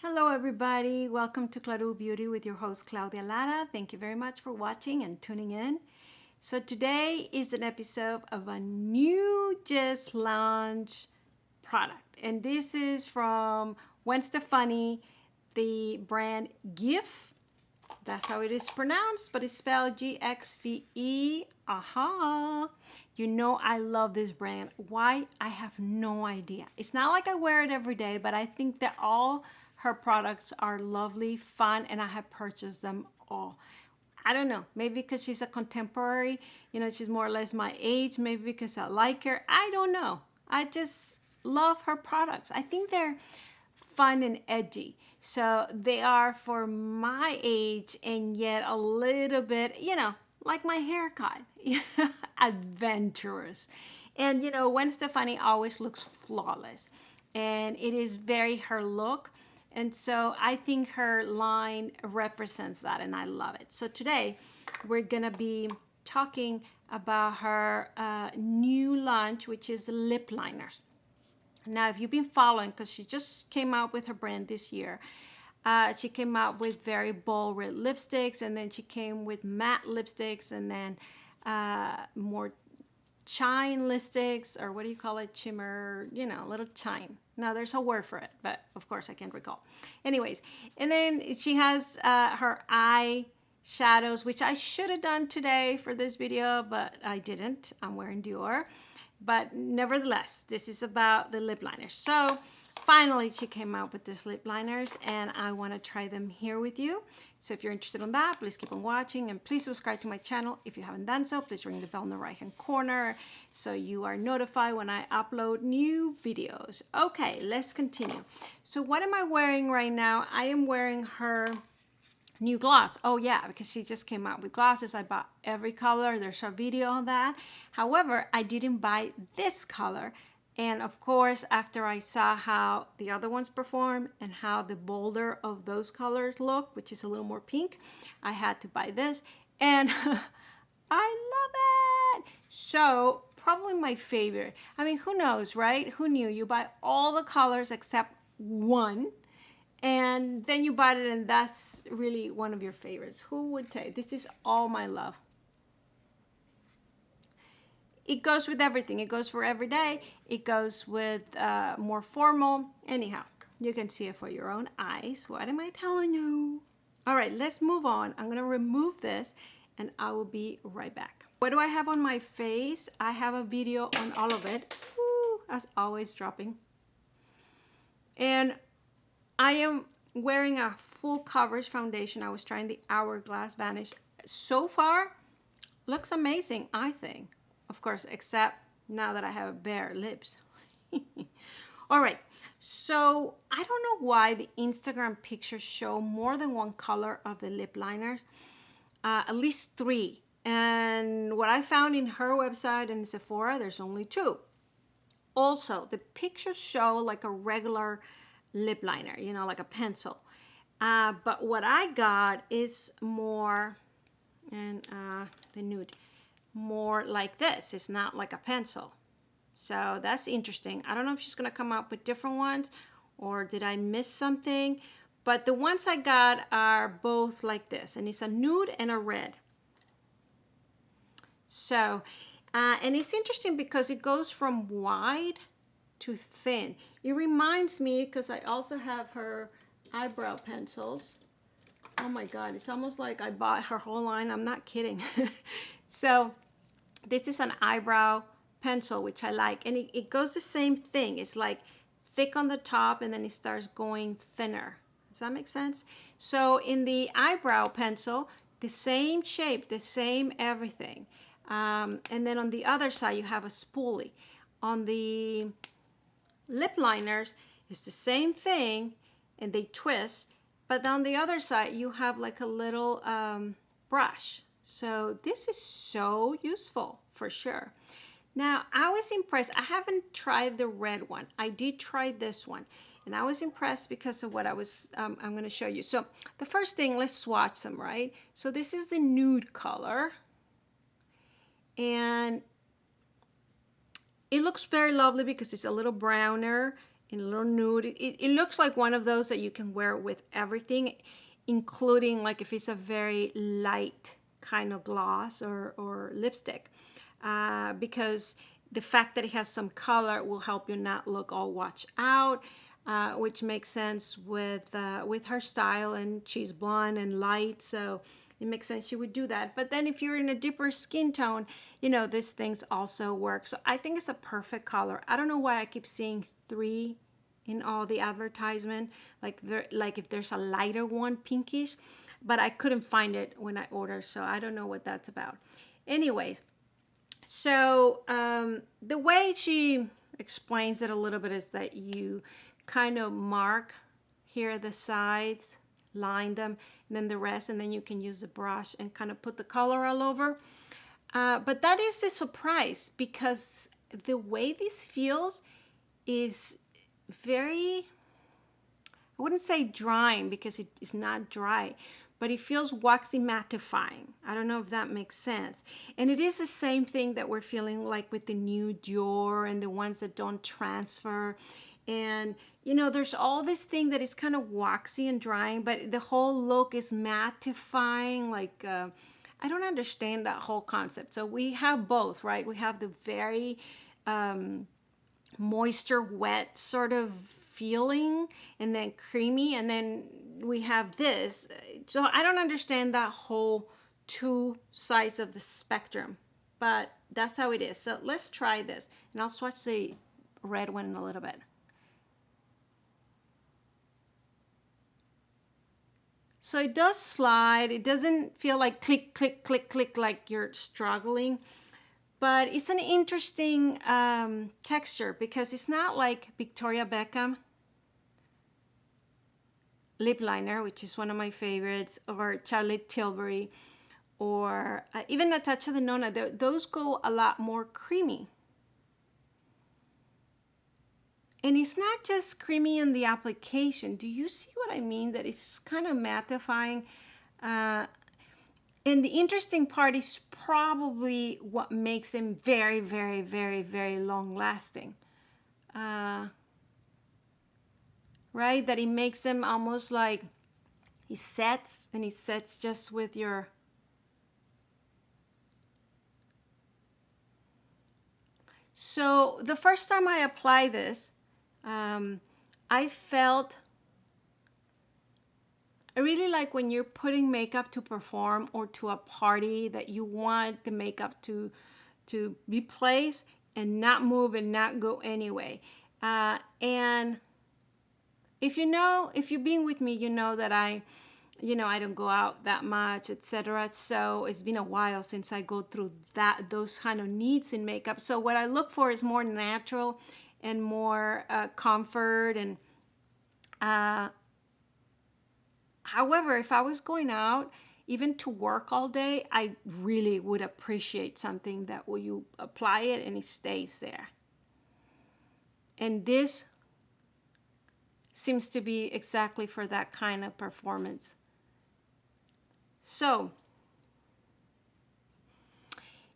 Hello everybody, welcome to Claro Beauty with your host Claudia Lara. Thank you very much for watching and tuning in. So today is an episode of a new just launched product, and this is from Gwen Stefani, the brand GXVE. That's how it is pronounced, but it's spelled GXVE. Aha! You know I love this brand. Why? I have no idea. It's not like I wear it every day, but I think that all her products are lovely, fun, and I have purchased them all. I don't know, maybe because she's a contemporary, she's more or less my age, maybe because I like her. I don't know. I just love her products. I think they're fun and edgy. So they are for my age and yet a little bit, like my haircut, adventurous. And, Gwen Stefani always looks flawless and it is very her look. And so I think her line represents that and I love it. So today we're going to be talking about her new launch, which is lip liners. Now, if you've been following, because she just came out with her brand this year, she came out with very bold red lipsticks, and then she came with matte lipsticks, and then more shine lipsticks, or what do you call it? Shimmer, little shine. Now, there's a word for it, but of course I can't recall. Anyways, and then she has her eye shadows, which I should have done today for this video, but I didn't. I'm wearing Dior. But nevertheless, this is about the lip liners. So finally, she came out with these lip liners, and I want to try them here with you. So if you're interested in that, please keep on watching, and please subscribe to my channel. If you haven't done so, please ring the bell in the right-hand corner so you are notified when I upload new videos. Okay, let's continue. So what am I wearing right now? I am wearing her new gloss. Oh yeah, because she just came out with glosses. I bought every color. There's a video on that. However, I didn't buy this color. And of course, after I saw how the other ones perform and how the bolder of those colors look, which is a little more pink, I had to buy this. And I love it. So probably my favorite. I mean, who knows, right? Who knew? You buy all the colors except one, and then you bought it and that's really one of your favorites. Who would say this is all my love? It goes with everything. It goes for every day. It goes with more formal. Anyhow, you can see it for your own eyes. What am I telling you? All right, let's move on. I'm gonna remove this and I will be right back. What do I have on my face? I have a video on all of it. Woo, as always, dropping. And I am wearing a full coverage foundation. I was trying the Hourglass Vanish. So far, looks amazing, I think. Of course, except now that I have bare lips. All right, so I don't know why the Instagram pictures show more than one color of the lip liners, at least 3. And what I found in her website and Sephora, there's only 2. Also, the pictures show like a regular lip liner, like a pencil. But what I got is more, and the nude, more like this. It's not like a pencil. So that's interesting. I don't know if she's gonna come up with different ones or did I miss something? But the ones I got are both like this, and it's a nude and a red. So, and it's interesting because it goes from wide to thin. It reminds me, because I also have her eyebrow pencils. Oh my God, it's almost like I bought her whole line. I'm not kidding. So this is an eyebrow pencil, which I like. And it goes the same thing. It's like thick on the top and then it starts going thinner. Does that make sense? So in the eyebrow pencil, the same shape, the same everything. And then on the other side, you have a spoolie. On the lip liners, it's the same thing and they twist, but on the other side you have like a little brush. So this is so useful for sure. Now I was impressed. I haven't tried the red one. I did try this one and I was impressed because of what I was I'm going to show you. So the first thing, let's swatch them, right? So this is the nude color and it looks very lovely because it's a little browner in a little nude. It looks like one of those that you can wear with everything, including like if it's a very light kind of gloss or lipstick, because the fact that it has some color will help you not look all washed out, which makes sense with her style, and she's blonde and light, so it makes sense she would do that. But then if you're in a deeper skin tone, you know, these things also work. So I think it's a perfect color. I don't know why I keep seeing 3 in all the advertisement, like if there's a lighter one, pinkish, but I couldn't find it when I ordered, so I don't know what that's about. Anyways, so the way she explains it a little bit is that you kind of mark here the sides, line them, and then the rest, and then you can use the brush and kind of put the color all over. But that is a surprise, because the way this feels is very, I wouldn't say drying, because it is not dry, but it feels waxy mattifying. I don't know if that makes sense. And it is the same thing that we're feeling like with the new Dior and the ones that don't transfer. And, you know, there's all this thing that is kind of waxy and drying, but the whole look is mattifying. Like, I don't understand that whole concept. So we have both, right? We have the very moisture wet sort of feeling, and then creamy, and then we have this. So I don't understand that whole 2 sides of the spectrum, but that's how it is. So let's try this, and I'll swatch the red one in a little bit. So it does slide. It doesn't feel like click, click, click, click, like you're struggling. But it's an interesting texture, because it's not like Victoria Beckham lip liner, which is one of my favorites, or Charlotte Tilbury, or even Natasha Denona. Those go a lot more creamy. And it's not just creamy in the application. Do you see what I mean? That it's kind of mattifying. And the interesting part is probably what makes them very, very, very, very long lasting. Right? That it makes them almost like it sets, and it sets just with your... So the first time I applied this, I felt... I really like when you're putting makeup to perform or to a party, that you want the makeup to be placed and not move and not go anyway. And if you've been with me, you know that I don't go out that much, etc. So it's been a while since I go through those kind of needs in makeup. So what I look for is more natural and more comfort. And however, if I was going out, even to work all day, I really would appreciate something that will you apply it and it stays there. And this seems to be exactly for that kind of performance. So,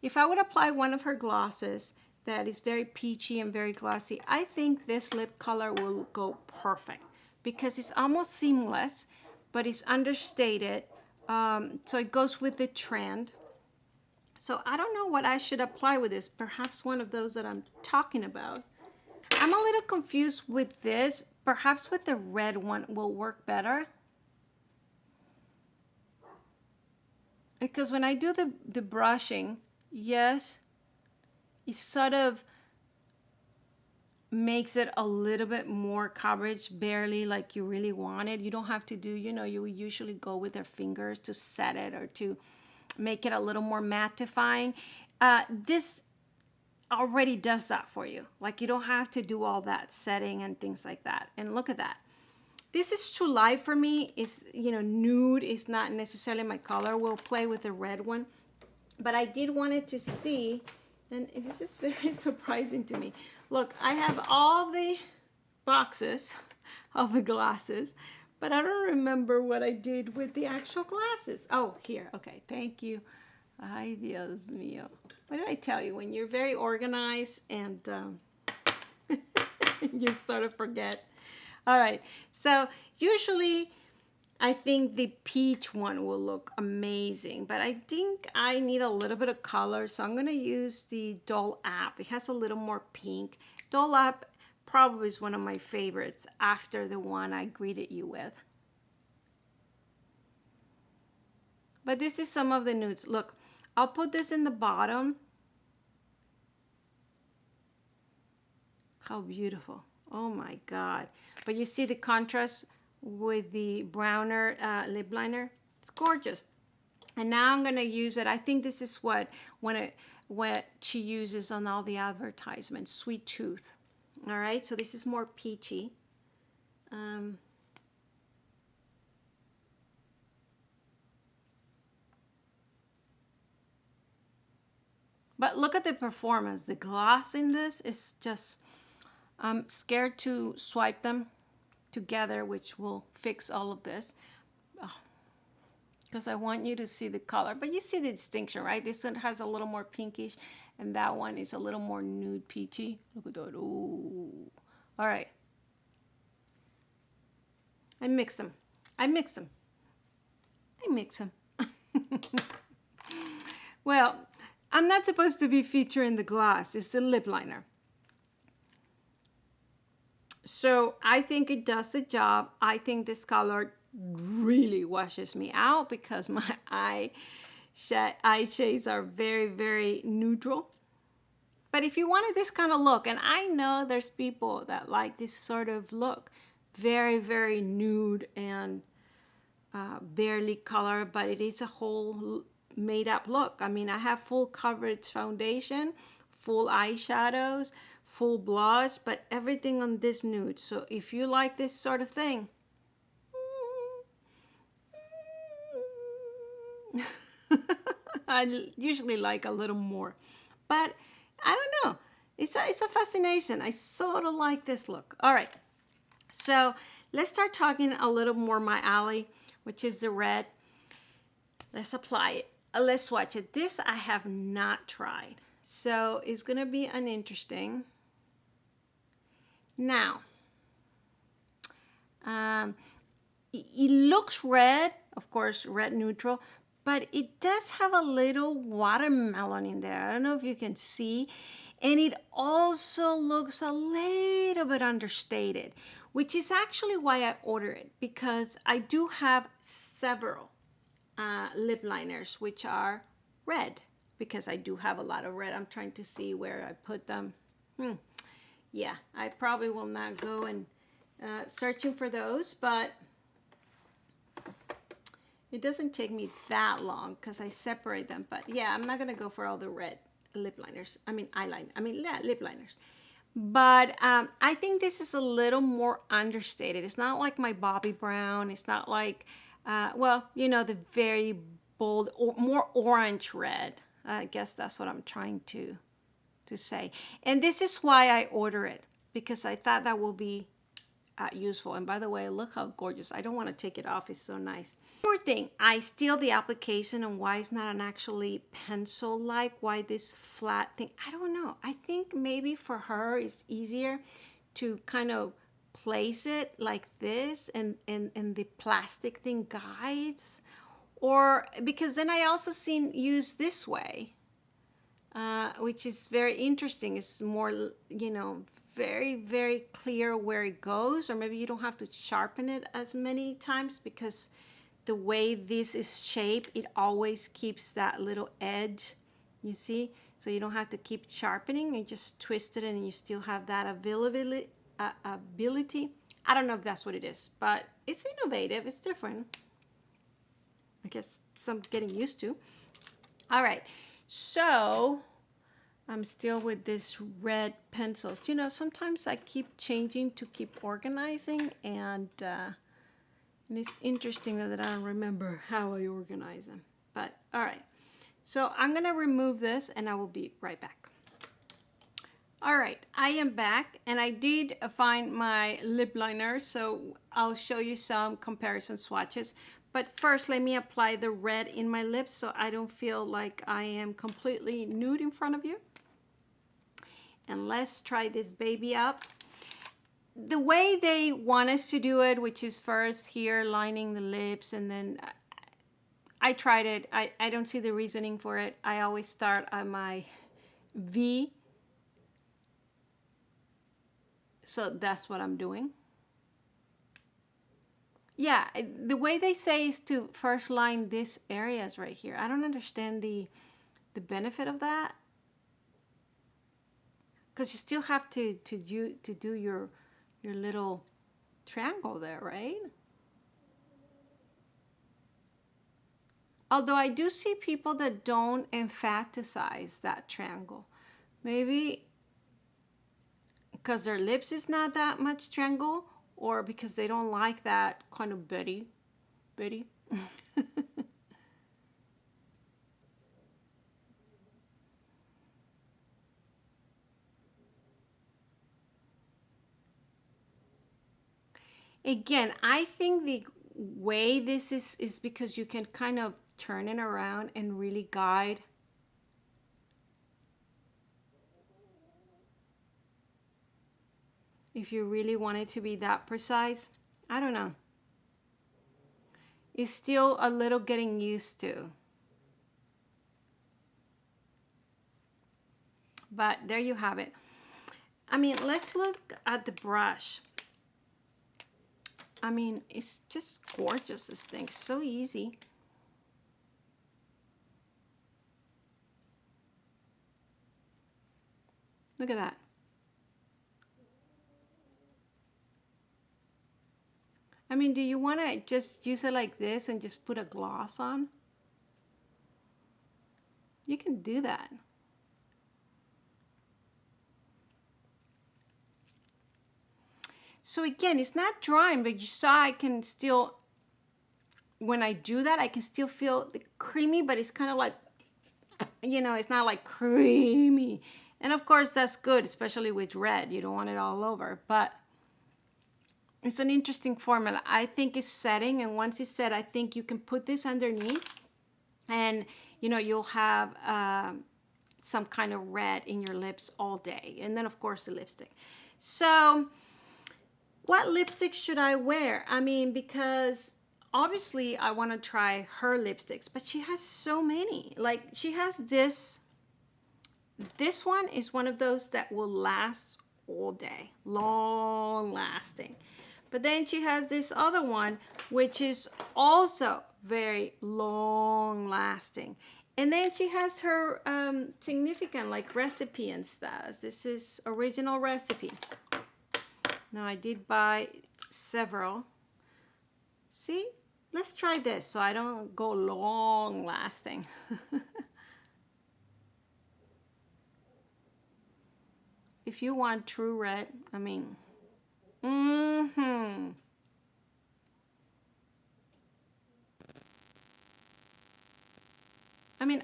if I would apply one of her glosses that is very peachy and very glossy, I think this lip color will go perfect, because it's almost seamless, but it's understated, so it goes with the trend. So I don't know what I should apply with this. Perhaps one of those that I'm talking about. I'm a little confused with this. Perhaps with the red one will work better. Because when I do the brushing, yes, it sort of makes it a little bit more coverage, barely like you really want it. You don't have to do, you would usually go with your fingers to set it or to make it a little more mattifying. This already does that for you. Like, you don't have to do all that setting and things like that. And look at that. This is too light for me. It's, nude is not necessarily my color. We'll play with the red one. But I did want it to see, and this is very surprising to me. Look, I have all the boxes of the glasses, but I don't remember what I did with the actual glasses. Oh, here. Okay, thank you. Ay, Dios mío. What did I tell you? When you're very organized and You sort of forget. All right, so usually I think the peach one will look amazing, but I think I need a little bit of color, so I'm gonna use the Doll app. It has a little more pink. Doll app probably is one of my favorites after the one I greeted you with. But this is some of the nudes. Look, I'll put this in the bottom. How beautiful. Oh my God. But you see the contrast with the browner lip liner? It's gorgeous. And now I'm gonna use it. I think this is what she uses on all the advertisements, Sweet Tooth. All right, so this is more peachy. But look at the performance. The gloss in this is just, I'm scared to swipe them together, which will fix all of this. Because I want you to see the color. But you see the distinction, right? This one has a little more pinkish, and that one is a little more nude peachy. Look at that. Ooh. All right. I mix them. I mix them. I mix them. Well, I'm not supposed to be featuring the gloss. It's the lip liner. So I think it does the job. I think this color really washes me out because my eye shades are very, very neutral. But if you wanted this kind of look, and I know there's people that like this sort of look, very, very nude and barely color, but it is a whole made up look. I mean, I have full coverage foundation, full eyeshadows, full blush, but everything on this nude. So if you like this sort of thing, I usually like a little more, but I don't know. It's a fascination. I sort of like this look. All right, so let's start talking a little more my alley, which is the red. Let's apply it. Let's swatch it. This I have not tried, so it's gonna be an interesting. Now, it looks red, of course, red neutral, but it does have a little watermelon in there. I don't know if you can see. And it also looks a little bit understated, which is actually why I ordered it, because I do have several lip liners which are red, because I do have a lot of red. I'm trying to see where I put them. Yeah, I probably will not go and searching for those, but it doesn't take me that long because I separate them. But yeah, I'm not gonna go for all the red lip liners. I mean eyeliner. I mean, yeah, lip liners. But I think this is a little more understated. It's not like my Bobbi Brown. It's not like, well, you know, the very bold, or more orange red. I guess that's what I'm trying to say. And this is why I order it, because I thought that will be useful. And by the way, look how gorgeous. I don't want to take it off. It's so nice. One more thing, I steal the application, and why it's not an actually pencil-like, why this flat thing, I don't know. I think maybe for her it's easier to kind of place it like this, and the plastic thing guides, or because then I also seen used this way, which is very interesting. It's more, you know, very, very clear where it goes, or maybe you don't have to sharpen it as many times, because the way this is shaped, it always keeps that little edge, you see? So you don't have to keep sharpening. You just twist it and you still have that ability. I don't know if that's what it is, but it's innovative. It's different. I guess some getting used to. All right, so I'm still with this red pencils. You know, sometimes I keep changing to keep organizing, and it's interesting that I don't remember how I organize them. But all right, so I'm gonna remove this and I will be right back. All right, I am back, and I did find my lip liner, so I'll show you some comparison swatches. But first, let me apply the red in my lips so I don't feel like I am completely nude in front of you. And let's try this baby up. the way they want us to do it, which is first here lining the lips, and then I tried it. I don't see the reasoning for it. I always start on my V. So that's what I'm doing. Yeah, the way they say is to first line these areas right here. I don't understand the benefit of that, because you still have to do your little triangle there, right? Although I do see people that don't emphasize that triangle. Maybe because their lips is not that much triangle, or because they don't like that kind of bitty. Again, I think the way this is because you can kind of turn it around and really guide. If you really want it to be that precise, I don't know. It's still a little getting used to. But there you have it. I mean, let's look at the brush. I mean, it's just gorgeous, this thing. So easy. Look at that. I mean, do you want to just use it like this and just put a gloss on? You can do that. So again, it's not drying, but you saw I can still, when I do that, I can still feel the creamy, but it's kind of like, you know, it's not like creamy. And of course, that's good, especially with red. You don't want it all over, but it's an interesting formula. I think it's setting, and once it's set, I think you can put this underneath, and you know, you'll have some kind of red in your lips all day. And then of course the lipstick. So what lipstick should I wear? I mean, because obviously I want to try her lipsticks, but she has so many. Like, she has this one is one of those that will last all day, long lasting. But then she has this other one, which is also very long lasting. And then she has her significant like recipe and stuff. This is original recipe. Now I did buy several. See, let's try this so I don't go long lasting. If you want true red, I mean,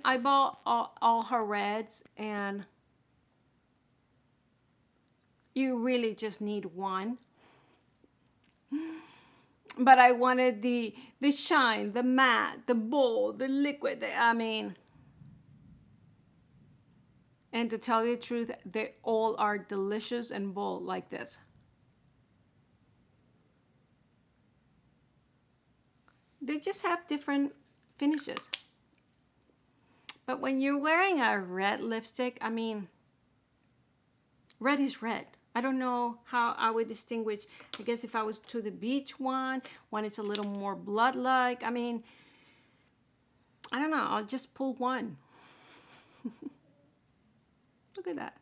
I bought all her reds, and you really just need one. But I wanted the shine, the matte, the bold, the liquid. And to tell you the truth, they all are delicious and bold like this. They just have different finishes. But when you're wearing a red lipstick, I mean, red is red. I don't know how I would distinguish. I guess if I was to the beach one it's a little more blood-like. I mean, I don't know. I'll just pull one. Look at that.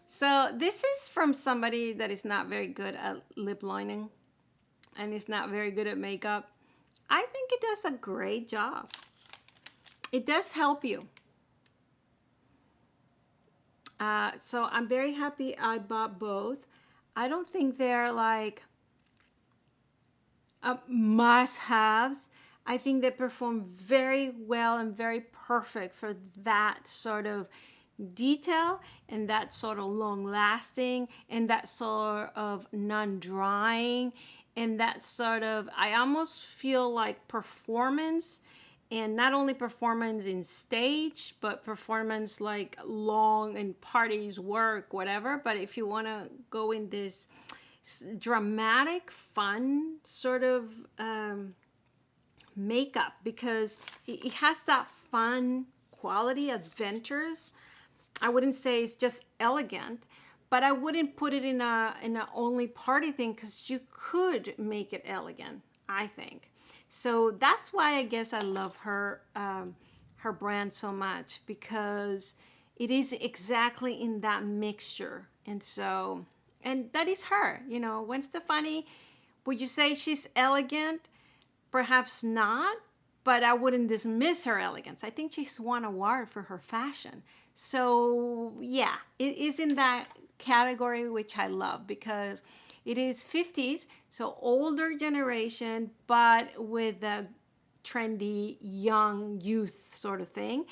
So this is from somebody that is not very good at lip lining and is not very good at makeup. I think it does a great job. It does help you. So I'm very happy I bought both. I don't think they're like must-haves. I think they perform very well and very perfect for that sort of detail and that sort of long-lasting and that sort of non-drying and that sort of, I almost feel like performance And not only performance in stage, but performance like long in parties, work, whatever. But if you want to go in this dramatic, fun sort of makeup, because it has that fun quality, adventures. I wouldn't say it's just elegant, but I wouldn't put it in a only party thing, because you could make it elegant, I think. So that's why I guess I love her her brand so much, because it is exactly in that mixture. And so, and that is her, you know. Gwen Stefani, would you say she's elegant? Perhaps not, but I wouldn't dismiss her elegance. I think she's won an award for her fashion. So yeah, it is in that category, which I love, because it is 50s, so older generation, but with a trendy, young youth sort of thing.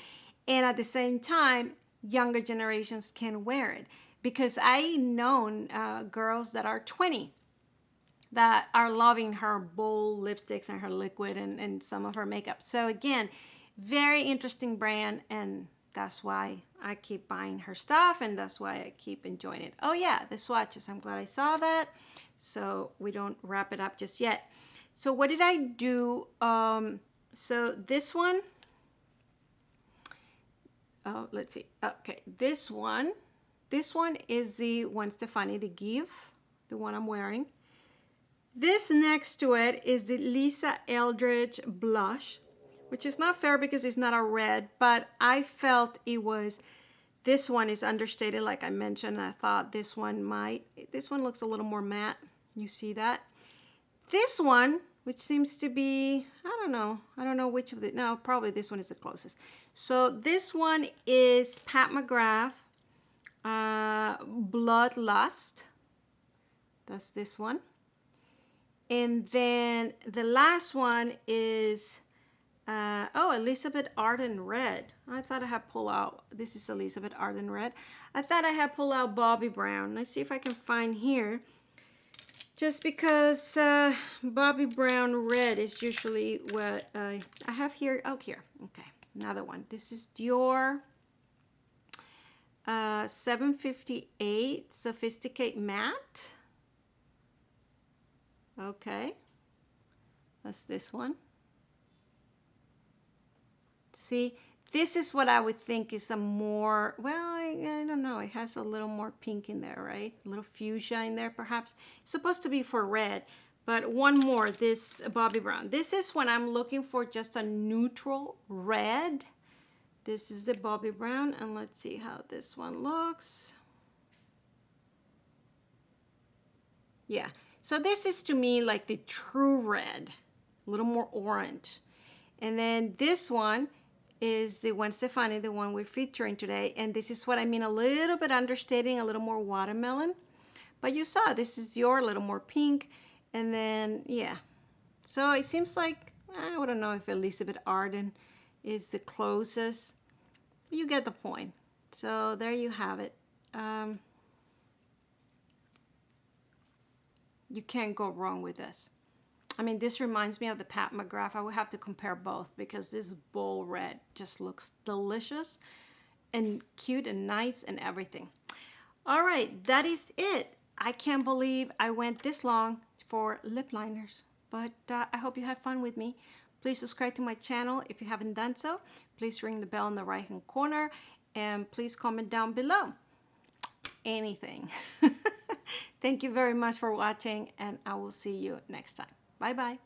And at the same time, younger generations can wear it, because I known girls that are 20 that are loving her bold lipsticks and her liquid and some of her makeup. So again, very interesting brand, and that's why I keep buying her stuff, and that's why I keep enjoying it. Oh yeah, the swatches, I'm glad I saw that. So we don't wrap it up just yet. So what did I do? So this one, oh, let's see. Okay, this one is the Gwen Stefani, the Give, the one I'm wearing. This next to it is the Lisa Eldridge blush, which is not fair because it's not a red, but I felt it was, this one is understated, like I mentioned. I thought this one looks a little more matte. You see that? This one, which seems to be, I don't know which of the, no, probably this one is the closest. So this one is Pat McGrath, Bloodlust. That's this one. And then the last one is, oh, Elizabeth Arden Red. I thought I had pulled out, this is Elizabeth Arden Red. I thought I had pulled out Bobbi Brown. Let's see if I can find here. Just because Bobbi Brown Red is usually what I have here. Oh, here, okay, another one. This is Dior 758 Sophisticate Matte. Okay, that's this one. See, this is what I would think is a more, well, I don't know. It has a little more pink in there, right? A little fuchsia in there, perhaps. It's supposed to be for red, but one more, this Bobbi Brown. This is when I'm looking for just a neutral red. This is the Bobbi Brown, and let's see how this one looks. Yeah. So this is to me like the true red, a little more orange. And then this one is the Gwen Stefani, the one we're featuring today. And this is what I mean, a little bit understating, a little more watermelon. But you saw, this is Dior, a little more pink. And then, yeah. So it seems like, I don't know if Elizabeth Arden is the closest. You get the point. So there you have it. You can't go wrong with this. I mean, this reminds me of the Pat McGrath. I would have to compare both, because this bold red just looks delicious and cute and nice and everything. All right, that is it. I can't believe I went this long for lip liners, but I hope you had fun with me. Please subscribe to my channel if you haven't done so. Please ring the bell in the right-hand corner, and please comment down below. Anything. Thank you very much for watching, and I will see you next time. Bye-bye.